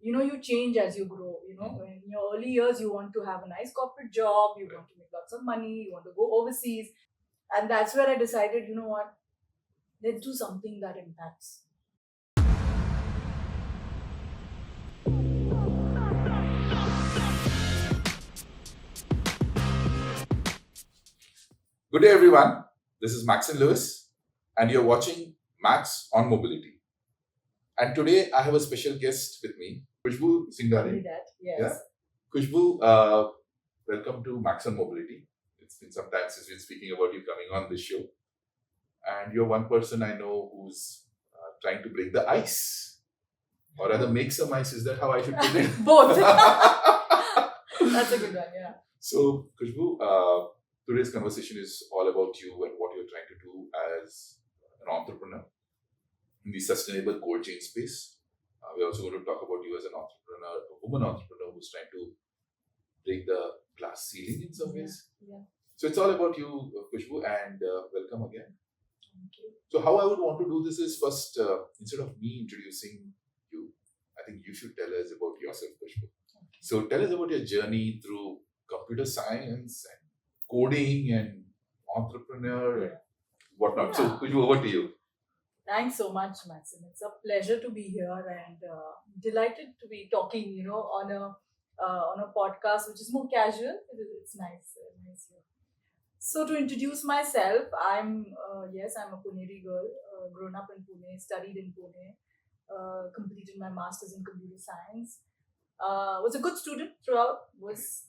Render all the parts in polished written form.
you change as you grow. In your early years, you want to have a nice corporate job, you want to make lots of money, you want to go overseas. And that's where I decided, you know what, let's do something that impacts. Good day, everyone. This is Max and Lewis, and you're watching Max on Mobility. And today I have a special guest with me, Khushboo Shinagare. Yes. Yeah? Khushboo, welcome to Max on Mobility. It's been some time since we've been speaking about you coming on this show. And you're one person I know who's trying to break the ice. Or rather, make some ice. Is that how I should put it? Both. That's a good one, yeah. So, Khushboo, today's conversation is all about you and what you're trying to do as an entrepreneur in the sustainable cold chain space. We're also going to talk about you as an entrepreneur, a woman entrepreneur who's trying to break the glass ceiling in some ways. Yeah. So it's all about you, Khushboo, and welcome again. Thank you. So how I would want to do this is first, instead of me introducing you, I think you should tell us about yourself, Khushboo. Okay. So tell us about your journey through computer science and coding and entrepreneur and whatnot. So Khushboo, over to you. Thanks so much, Maxim. It's a pleasure to be here and delighted to be talking, on a podcast which is more casual. It's nice here. So to introduce myself, I'm a Puneri girl, grown up in Pune, studied in Pune, completed my master's in computer science. Was a good student throughout.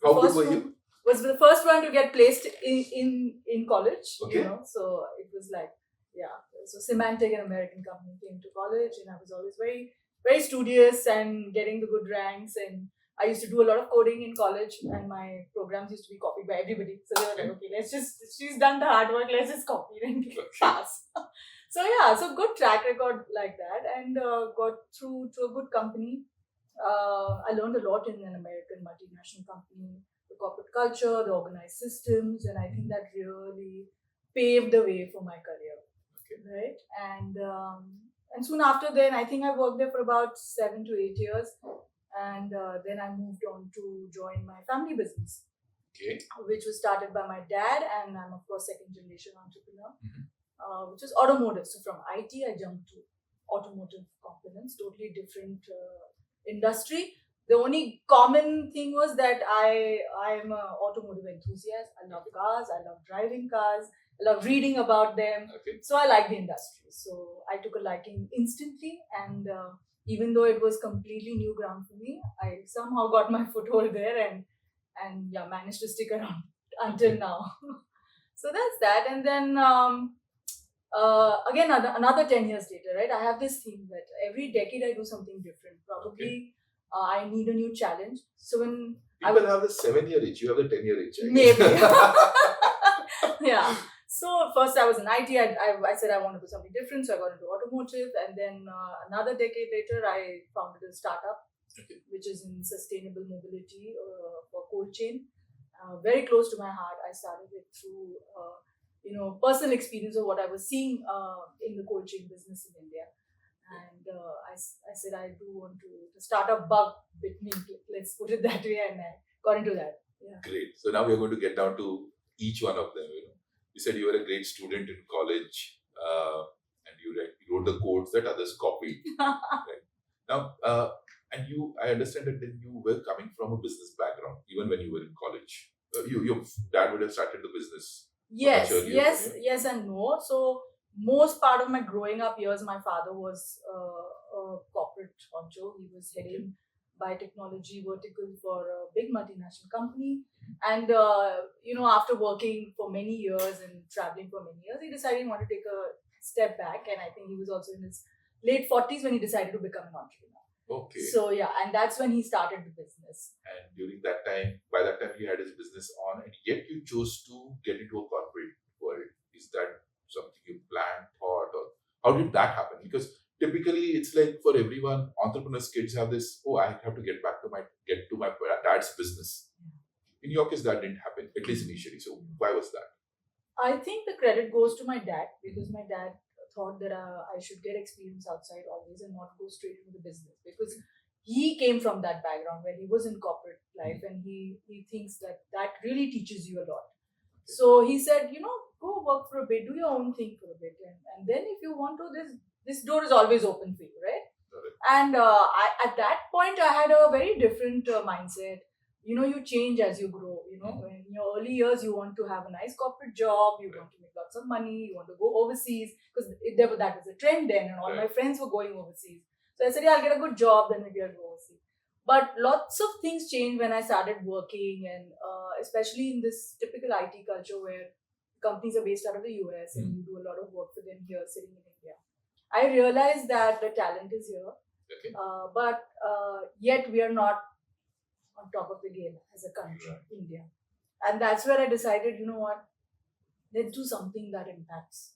How good were you? Was the first one to get placed in college. Okay. So it was like, so Symantec, an American company, came to college, and I was always very, very studious and getting the good ranks. And I used to do a lot of coding in college, and my programs used to be copied by everybody. So they were like, okay, she's done the hard work, let's just copy it and pass. So good track record like that, and got through to a good company. I learned a lot in an American multinational company, the corporate culture, the organized systems, and I think that really paved the way for my career. Right, and soon after then, I think I worked there for about 7 to 8 years, and then I moved on to join my family business, which was started by my dad, and I'm of course second generation entrepreneur, which is automotive. So from IT, I jumped to automotive components, totally different industry. The only common thing was that I'm an automotive enthusiast. I love cars. I love driving cars. I love reading about them. So I like the industry. So I took a liking instantly, and even though it was completely new ground for me, I somehow got my foothold there and managed to stick around until now. So that's that. And then again, another 10 years later, right? I have this theme that every decade I do something different. Probably I need a new challenge. So when people have the 7-year itch, you have the 10-year itch. Maybe. Yeah. So first I was in IT. I said I want to do something different, so I got into automotive, and then another decade later I founded a startup, which is in sustainable mobility for cold chain. Very close to my heart. I started it through personal experience of what I was seeing in the cold chain business in India. And I said I do want to start a bug bit me. Let's put it that way, and I got into that. Yeah. Great. So now we are going to get down to each one of them. You said you were a great student in college, and you wrote the codes that others copied. Right? Now, I understand that then you were coming from a business background, even when you were in college. Your dad would have started the business. Yes and no. So most part of my growing up years, my father was a corporate honcho. He was heading biotechnology vertical for a big multinational company, and after working for many years and traveling for many years, he decided he wanted to take a step back. And I think he was also in his late 40s when he decided to become an entrepreneur. Okay. So and that's when he started the business. And by that time he had his business on, and yet you chose to get into a corporate world. Is that something you planned, thought, or how did that happen? Because typically it's like for everyone, entrepreneurs kids have this, I have to get to my dad's business. In your case, that didn't happen, at least initially. So why was that? I think the credit goes to my dad, because my dad thought that I should get experience outside always and not go straight into the business, because he came from that background where he was in corporate life, and he thinks that really teaches you a lot. So he said, go work for a bit, do your own thing for a bit, and then if you want to, this door is always open for you, right? And at that point, I had a very different mindset. You change as you grow. In your early years, you want to have a nice corporate job, you want to make lots of money, you want to go overseas, because that was a trend then, and all my friends were going overseas. So I said, yeah, I'll get a good job, then maybe I'll go overseas. But lots of things changed when I started working, and especially in this typical IT culture where companies are based out of the US and you do a lot of work for them here, sitting in India. I realized that the talent is here, but yet we are not on top of the game as a country, India. And that's where I decided, let's do something that impacts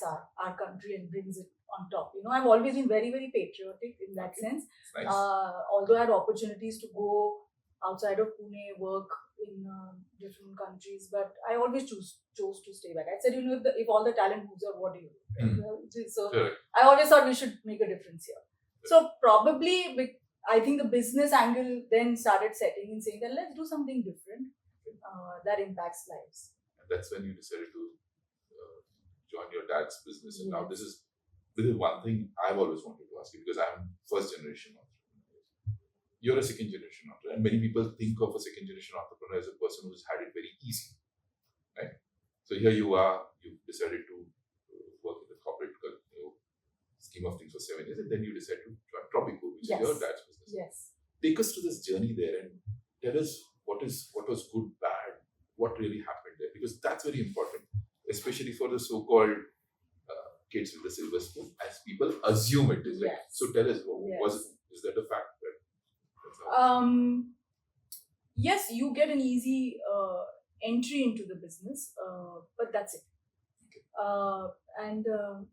our country and brings it on top. I've always been very, very patriotic in that sense. Nice. Although I had opportunities to go outside of Pune, work in different countries, but I always chose to stay back. I said, if all the talent moves out, what do you do? So I always thought we should make a difference here. So probably, I think the business angle then started setting in, saying that let's do something different that impacts lives. And that's when you decided to join your dad's business. And now this is one thing I've always wanted to ask you, because I'm first generation entrepreneur. You're a second generation entrepreneur, and many people think of a second generation entrepreneur as a person who's had it very easy, right? So here you are, you've decided to work in the corporate scheme of things for 7 years, and then you decide to join Tropicool, which is your dad's business. Yes. Take us to this journey there and tell us what was good, bad, what really happened there, because that's very important, especially for the so-called kids with the silver spoon, as people assume it is. Right? So tell us, is that a fact? Yes, you get an easy entry into the business, but that's it. And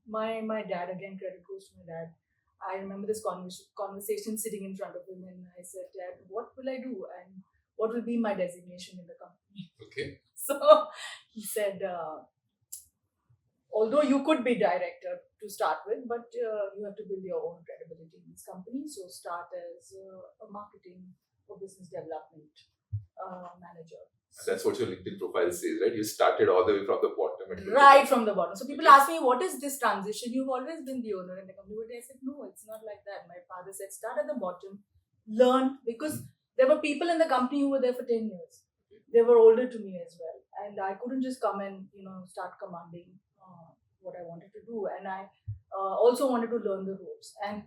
my dad, again, credit goes to my dad. I remember this conversation sitting in front of him, and I said, Dad, what will I do, and what will be my designation in the company? Okay. So he said, although you could be director to start with, but you have to build your own credibility in this company. So start as a marketing or business development manager. And that's what your LinkedIn profile says, right? You started all the way from the bottom. Right from the bottom. So people ask me, what is this transition? You've always been the owner in the company. But I said, no, it's not like that. My father said, start at the bottom, learn, because there were people in the company who were there for 10 years. They were older to me as well. And I couldn't just come and, start commanding what I wanted to do. And I also wanted to learn the ropes. And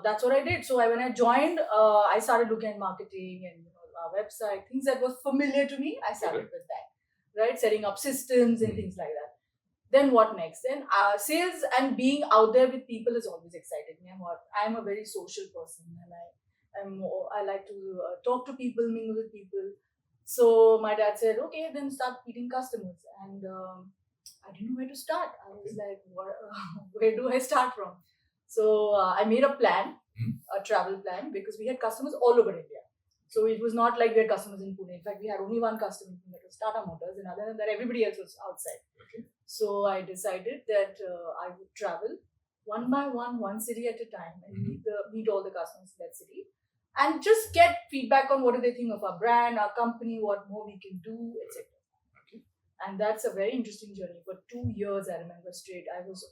that's what I did. So when I joined, I started looking at marketing and our website, things that was familiar to me. I started with that, right? Setting up systems and things like that. Then what next? Then sales and being out there with people has always excited me. I'm a very social person, and I like to talk to people, mingle with people. So my dad said, okay, then start meeting customers. And I didn't know where to start. I was like, where do I start from? So I made a plan, a travel plan, because we had customers all over India. So it was not like we had customers in Pune. In fact, we had only one customer in Pune, that was Tata Motors, and other than that, everybody else was outside. Okay. So I decided that I would travel one by one city at a time, and meet all the customers in that city, and just get feedback on what do they think of our brand, our company, what more we can do, etc. Okay. And that's a very interesting journey. For 2 years, I remember straight, I was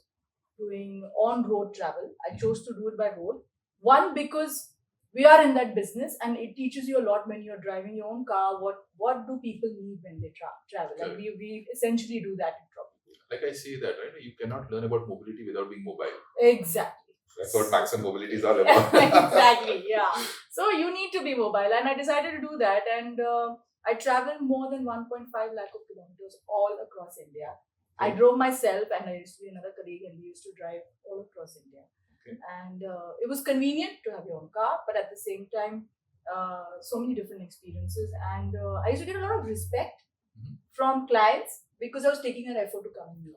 doing on-road travel. I chose to do it by road. One, because we are in that business, and it teaches you a lot when you're driving your own car. What do people need when they travel? And we essentially do that in Tropicool. Like I say that, right? You cannot learn about mobility without being mobile. Exactly. That's what Maxim Mobility is all about. Exactly, yeah. So you need to be mobile, and I decided to do that, and I traveled more than 1.5 lakh of kilometers all across India. I drove myself, and I used to be another colleague, and we used to drive all across India. Okay. And it was convenient to have your own car, but at the same time, so many different experiences. And I used to get a lot of respect from clients because I was taking an effort to come in here.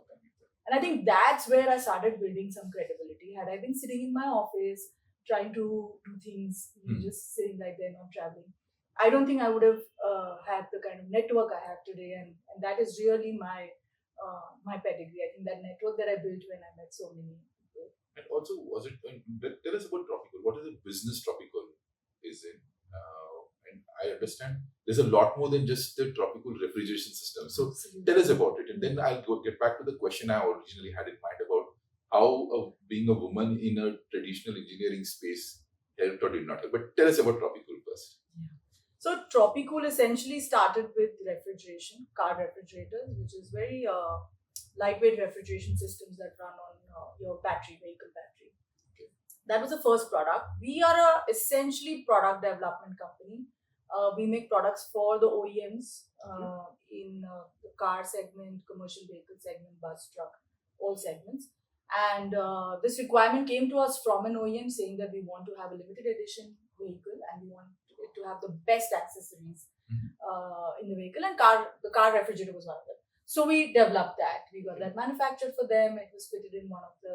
And I think that's where I started building some credibility. Had I been sitting in my office trying to do things, just sitting like there, not traveling, I don't think I would have had the kind of network I have today. And that is really my pedigree. I think that network that I built when I met so many people. And also, was it? Tell us about Tropicool. What is the business Tropicool is in? And I understand there's a lot more than just the Tropicool refrigeration system. So Absolutely. tell us about it, and then I'll get back to the question I originally had in mind about how being a woman in a traditional engineering space helped or did not help. But tell us about Tropicool first. So Tropicool essentially started with refrigeration, car refrigerators, which is very lightweight refrigeration systems that run on your vehicle battery. Okay. That was the first product. We are essentially product development company. We make products for the OEMs in the car segment, commercial vehicle segment, bus, truck, all segments. And this requirement came to us from an OEM saying that we want to have a limited edition vehicle and we want it to have the best accessories in the vehicle, and the car refrigerator was one of them. So we developed that. We got that manufactured for them. It was fitted in one of the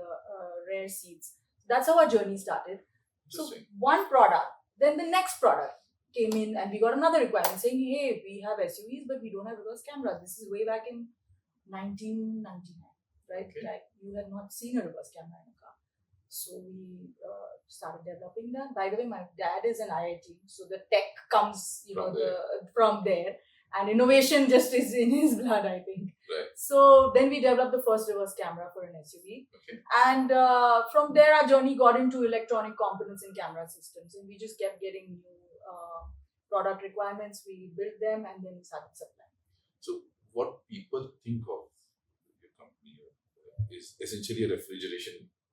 rear seats. That's how our journey started. So one product, then the next product came in, and we got another requirement saying, hey, we have SUVs, but we don't have reverse cameras. This is way back in 1999, right? Okay. Like you had not seen a reverse camera in a car. So we started developing that. By the way, my dad is an IIT, so the tech comes, from there. And innovation just is in his blood, I think. Right. So then we developed the first reverse camera for an SUV. Okay. And from there, our journey got into electronic components in camera systems. And we just kept getting new product requirements. We built them and then we started supplying. So what people think of your company is essentially a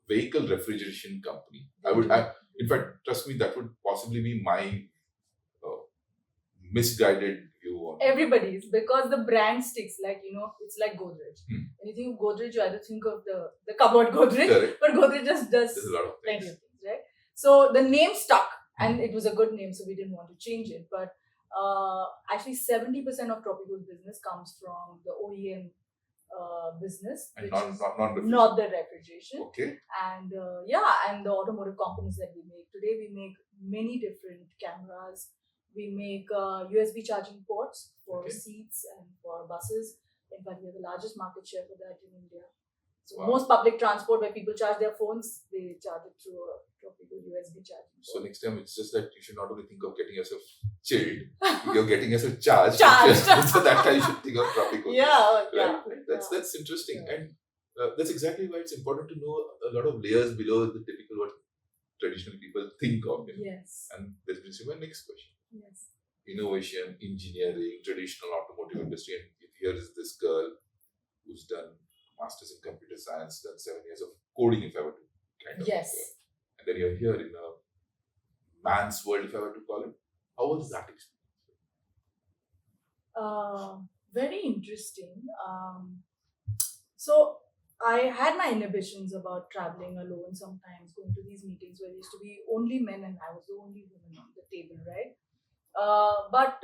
vehicle refrigeration company. In fact, trust me, that would possibly be my misguided view on everybody's, because the brand sticks, it's like Godrej. When you think of Godrej, you either think of the cupboard Godrej, Correct. but Godrej just does There's a lot of plenty things. of things, right? So the name stuck, and it was a good name, so we didn't want to change it. But actually 70% of Tropicool business comes from the OEM business, And which is not the refrigeration. Okay. And and the automotive components that we make. Today we make many different cameras. We make USB charging ports for seats and for buses. In fact, we have the largest market share for that in India. So most public transport where people charge their phones, they charge it through a Tropicool USB charging port. So next time, it's just that you should not only think of getting yourself chilled, you're getting yourself charged. So that time you should think of Tropicool. That's interesting. Yeah. And that's exactly why it's important to know a lot of layers below the typical what traditional people think of. Yes. And this brings me to my next question. Yes. Innovation, engineering, traditional automotive industry, and here is this girl who's done masters in computer science, done 7 years of coding, if I were to kind of. Yes. And then you're here in a man's world, if I were to call it. How was that experience? Very interesting. So I had my inhibitions about traveling alone sometimes, going to these meetings where there used to be only men and I was the only woman on the table, right? But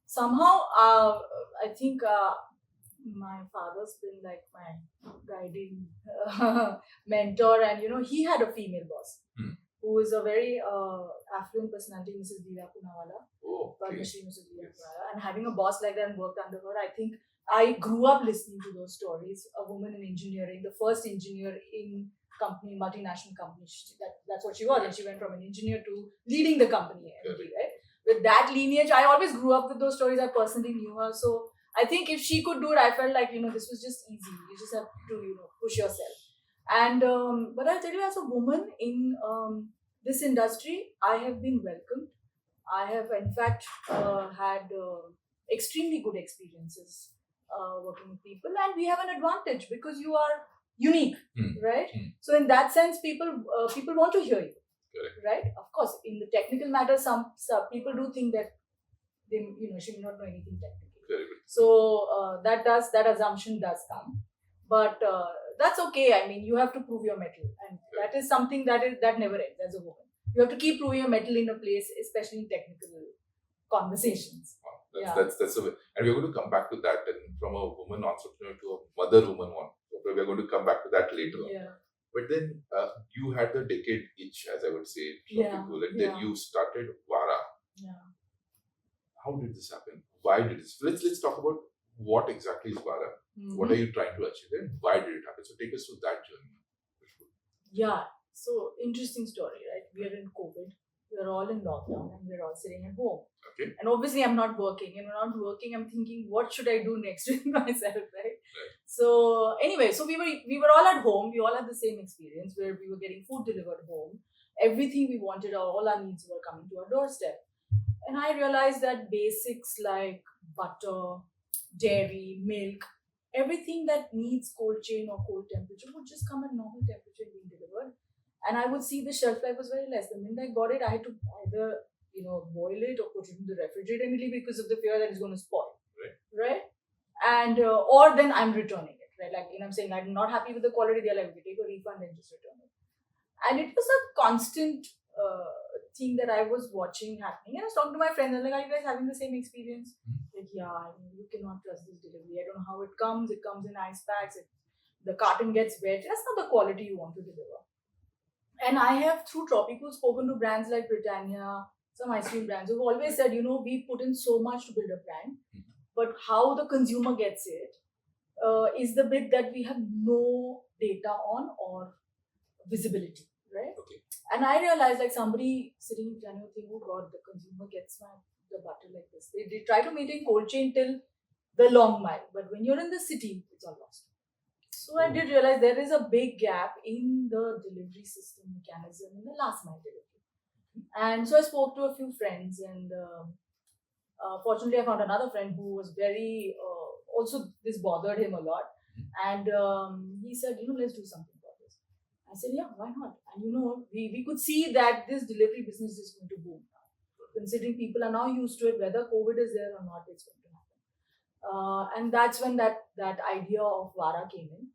somehow I think my father's been like my guiding mentor, and he had a female boss who is a very affluent personality, Mrs. Diya Punawala. Mrs. Diya Punawala. And having a boss like that and worked under her, I think I grew up listening to those stories. A woman in engineering, the first engineer in multinational company. That's what she was, and she went from an engineer to leading the company. Right? With that lineage, I always grew up with those stories. I personally knew her, so I think if she could do it, I felt like this was just easy. You just have to push yourself. And but I'll tell you, as a woman in this industry, I have been welcomed. I have in fact had extremely good experiences working with people, and we have an advantage because you are unique, right? So in that sense, people want to hear you. Correct. Right? Of course, in the technical matter, some people do think that they she may not know anything technical. So that assumption does come, but that's okay. I mean, you have to prove your mettle, and that is something that never ends as a woman. You have to keep proving your mettle in a place, especially in technical conversations. That's and we're going to come back to that. And from a woman entrepreneur to a mother woman one, we're going to come back to that later on. Yeah. But then you had the decade itch, as I would say, Tropicool, and then you started Vaara. Yeah. How did this happen? Why did this? Let's talk about what exactly is Vaara. What are you trying to achieve, and why did it happen? So take us through that journey. Yeah. So interesting story, right? We are in COVID. We're all in lockdown and we're all sitting at home. Okay. And obviously, I'm not working. And when I'm not working, I'm thinking, what should I do next with myself, right? So anyway, so we were all at home. We all had the same experience where we were getting food delivered home. Everything we wanted, all our needs were coming to our doorstep. And I realized that basics like butter, dairy, milk, everything that needs cold chain or cold temperature would just come at normal temperature being delivered. And I would see the shelf life was very less. The minute I got it, I had to either boil it or put it in the refrigerator immediately because of the fear that it's going to spoil. Right? And or then I'm returning it. Right? Like I'm saying I'm not happy with the quality. They're like, we take a refund and just return it. And it was a constant thing that I was watching happening. And I was talking to my friends, and like, are you guys having the same experience? Like, yeah, you cannot trust this delivery. I don't know how it comes. It comes in ice packs. The carton gets wet. That's not the quality you want to deliver. And I have, through Tropicool, spoken to brands like Britannia, some ice cream brands who've always said, we put in so much to build a brand, but how the consumer gets it is the bit that we have no data on or visibility, right? Okay. And I realized, like, somebody sitting in Britannia thinking, oh God, the consumer gets the butter like this. They try to maintain cold chain till the long mile, but when you're in the city, it's all lost. So I did realize there is a big gap in the delivery system mechanism in the last mile delivery. And so I spoke to a few friends, and fortunately I found another friend who was very, also this bothered him a lot. And he said, let's do something about this. I said, yeah, why not? And we could see that this delivery business is going to boom now. Considering people are now used to it, whether COVID is there or not, it's going to happen. And that's when that idea of Vaara came in.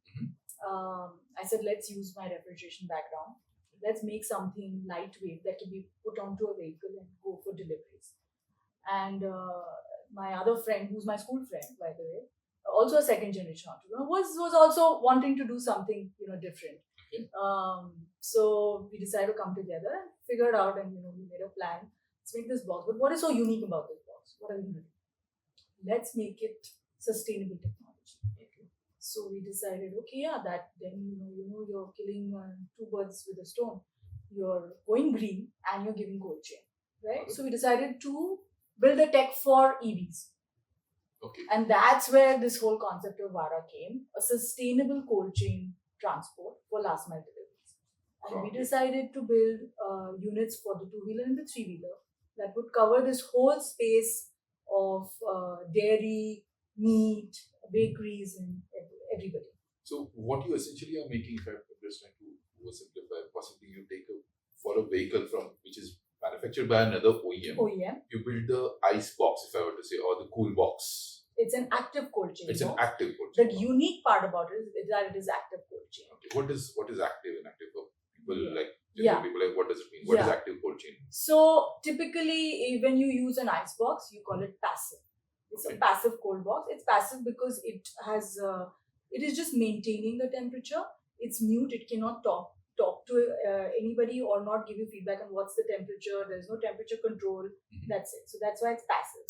I said, let's use my refrigeration background. Let's make something lightweight that can be put onto a vehicle and go for deliveries. And my other friend, who's my school friend, by the way, also a second generation entrepreneur, was also wanting to do something different. Okay. So we decided to come together and figure it out, and we made a plan. Let's make this box. But what is so unique about this box? What are we going to do? Let's make it sustainable technology. Okay. So we decided, okay, yeah, that then you're killing two birds with a stone. You're going green and you're giving cold chain, right? Okay. So we decided to build a tech for EVs. Okay. And that's where this whole concept of Vaara came, a sustainable cold chain transport for last mile deliveries. And we decided to build units for the two-wheeler and the three-wheeler that would cover this whole space of dairy, meat, bakeries, and everybody. So what you essentially are making, if I'm just trying to oversimplify, possibly you take for a vehicle which is manufactured by another OEM. You build the ice box, if I were to say, or the cool box. It's an active cold chain. It's an active cold chain. The unique part about it is that it is active cold chain. Okay. What is active and active for people like? People like, what does it mean? What is active cold chain? So typically, when you use an ice box, you call it passive. It's a passive cold box. It's passive because it has it is just maintaining the temperature. It's mute. It cannot talk to anybody or not give you feedback on what's the temperature. There's no temperature control. That's it. So that's why it's passive.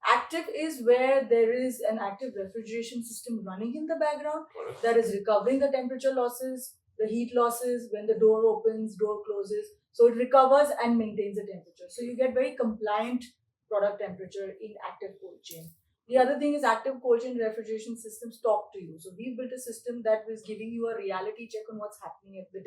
Active is where there is an active refrigeration system running in the background that is recovering the temperature losses, the heat losses when the door opens, door closes. So it recovers and maintains the temperature. So you get very compliant product temperature in active cold chain. The other thing is active cold chain refrigeration systems talk to you. So we built a system that was giving you a reality check on what's happening at the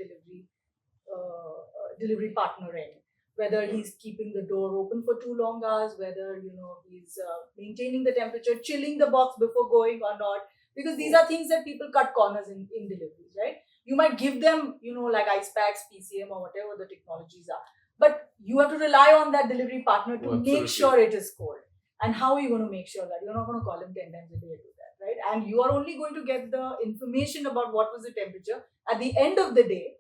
delivery partner end. Whether he's keeping the door open for too long hours, whether he's maintaining the temperature, chilling the box before going or not. Because these are things that people cut corners in deliveries, right? You might give them, like ice packs, PCM, or whatever the technologies are. But you have to rely on that delivery partner to make sure it is cold. And how are you going to make sure that? You're not going to call him 10 times a day to do that, right? And you are only going to get the information about what was the temperature at the end of the day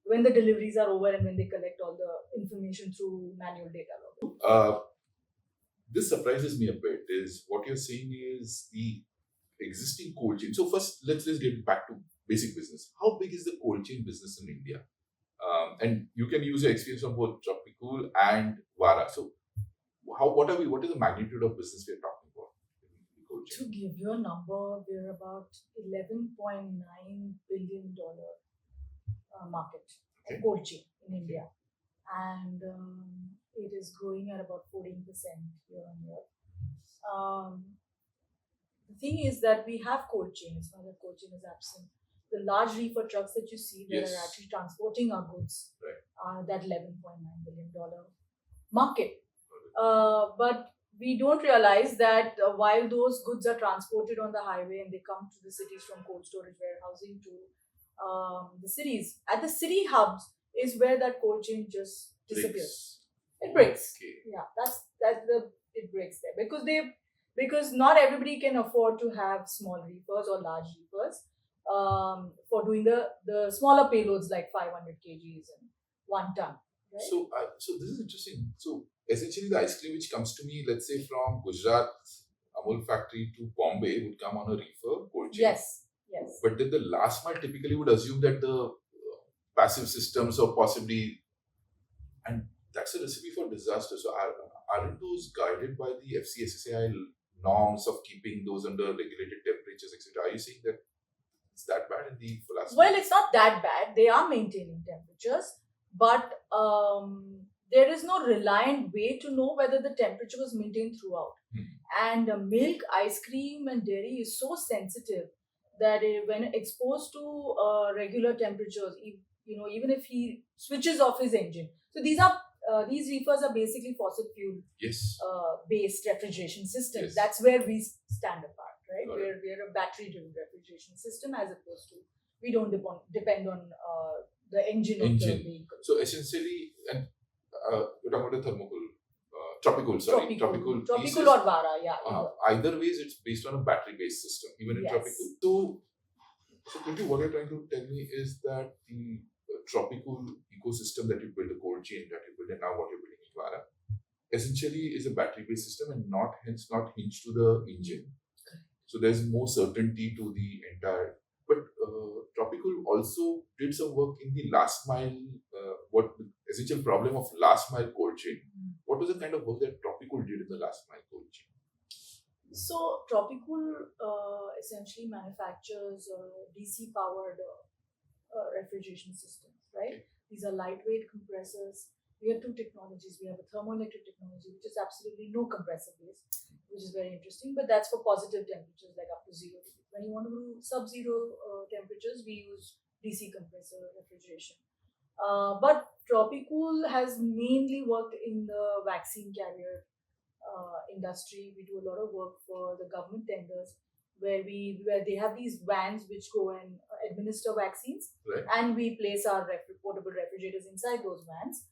when the deliveries are over and when they collect all the information through manual data logging. This surprises me a bit. Is what you're saying is the existing cold chain. So first, let's get back to basic business. How big is the cold chain business in India? And you can use your experience from both Tropicool and Vaara. So what is the magnitude of business we are talking about in cold chain? To give you a number, we're about $11.9 billion market, Okay. a cold chain in India, and it is growing at about 14% year on year. The thing is that we have cold chain. It's not that cold chain is absent. The large reefer trucks that you see that Yes. are actually transporting our goods Right. are that $11.9 billion market. But we don't realize that while those goods are transported on the highway and they come to the cities from cold storage warehousing to the cities, at the city hubs is where that cold chain just disappears. It breaks. Okay. Yeah, it breaks there because not everybody can afford to have small reefers or large reefers for doing the smaller payloads like 500 kgs and 1 ton. Right? So this is interesting. So essentially, the ice cream which comes to me, let's say from Gujarat Amul factory to Bombay, would come on a reefer cold chain. Yes. But then the last mile typically would assume that the passive systems or possibly, and that's a recipe for disaster. So aren't those guided by the FCSSAI norms of keeping those under regulated temperatures, etc.? Are you saying that it's that bad in the last Well, mile? it's not that bad. They are maintaining temperatures, but there is no reliant way to know whether the temperature was maintained throughout. And milk, ice cream, and dairy is so sensitive that when exposed to regular temperatures, even if he switches off his engine, so these reefers are basically fossil fuel Yes. based refrigeration systems. Yes. That's where we stand apart, right? Got it. We're a battery driven refrigeration system as opposed to we don't depend on the engine of the vehicle. So essentially, and you're talking about the thermocool, Tropicool, sorry. Tropicool pieces. or Vaara, yeah. Either ways, it's based on a battery-based system, even in Yes. Tropicool. So Pintu, what you're trying to tell me is that the Tropicool ecosystem that you build, the cold chain that you build, and now what you're building in Vaara, essentially is a battery-based system and not hinged to the engine. So there's more certainty to the entire. But Tropicool also did some work in the last mile. What the essential problem of last mile cold chain? What was the kind of work that Tropicool did in the last mile cold chain? So Tropicool essentially manufactures DC powered refrigeration systems, right? These are lightweight compressors. We have two technologies. We have a thermoelectric technology, which is absolutely no compressor based, which is very interesting, but that's for positive temperatures like up to 0 degrees. When you want to do sub-zero temperatures, we use DC compressor refrigeration. But Tropicool has mainly worked in the vaccine carrier industry. We do a lot of work for the government tenders where they have these vans which go and administer vaccines, Right. and we place our portable refrigerators inside those vans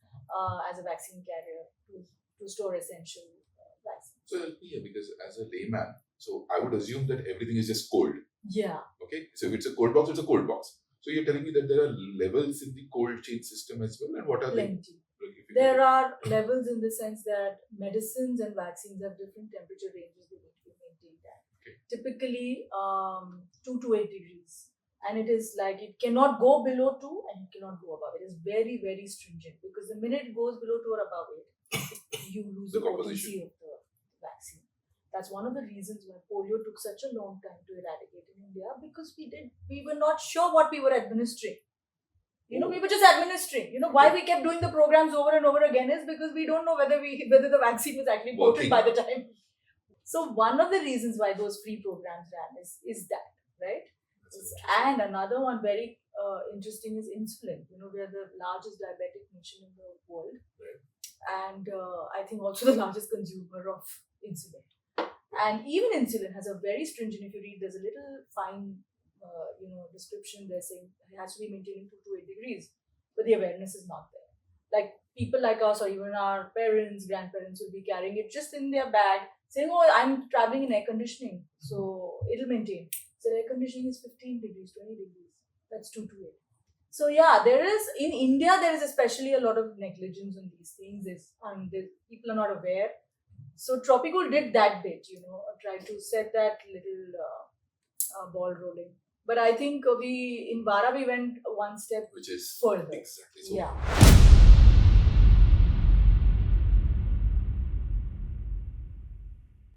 as a vaccine carrier to store essential vaccines. So help me here, because as a layman, so I would assume that everything is just cold. Yeah. Okay, so if it's a cold box, it's a cold box. So you're telling me that there are levels in the cold chain system as well, and what are they? Plenty. There are levels in the sense that medicines and vaccines have different temperature ranges they need to be maintained at. Okay. Typically 2 to 8 degrees. And it is like it cannot go below 2 and it cannot go above. It is very, very stringent because the minute it goes below 2 or above 8, you lose The the potency composition. of the vaccine. That's one of the reasons why polio took such a long time to eradicate in India, because we were not sure what we were administering. We were just administering. Why we kept doing the programs over and over again is because we don't know whether the vaccine was actually potent by the time. So one of the reasons why those free programs ran is that, right? And another one very interesting is insulin. We are the largest diabetic nation in the world, Right. and I think also the largest consumer of insulin. And even insulin has a very stringent. If you read, there's a little fine, description there saying it has to be maintained 2 to 8 degrees, but the awareness is not there. Like people like us or even our parents, grandparents would be carrying it just in their bag, saying, "Oh, I'm traveling in air conditioning, so it'll maintain." So air conditioning is 15 degrees, 20 degrees. That's 2 to 8. So yeah, in India, there is especially a lot of negligence on these things. People are not aware. So Tropicool did that bit, tried to set that little ball rolling. But I think in Vaara we went one step Which is further. exactly so. Yeah.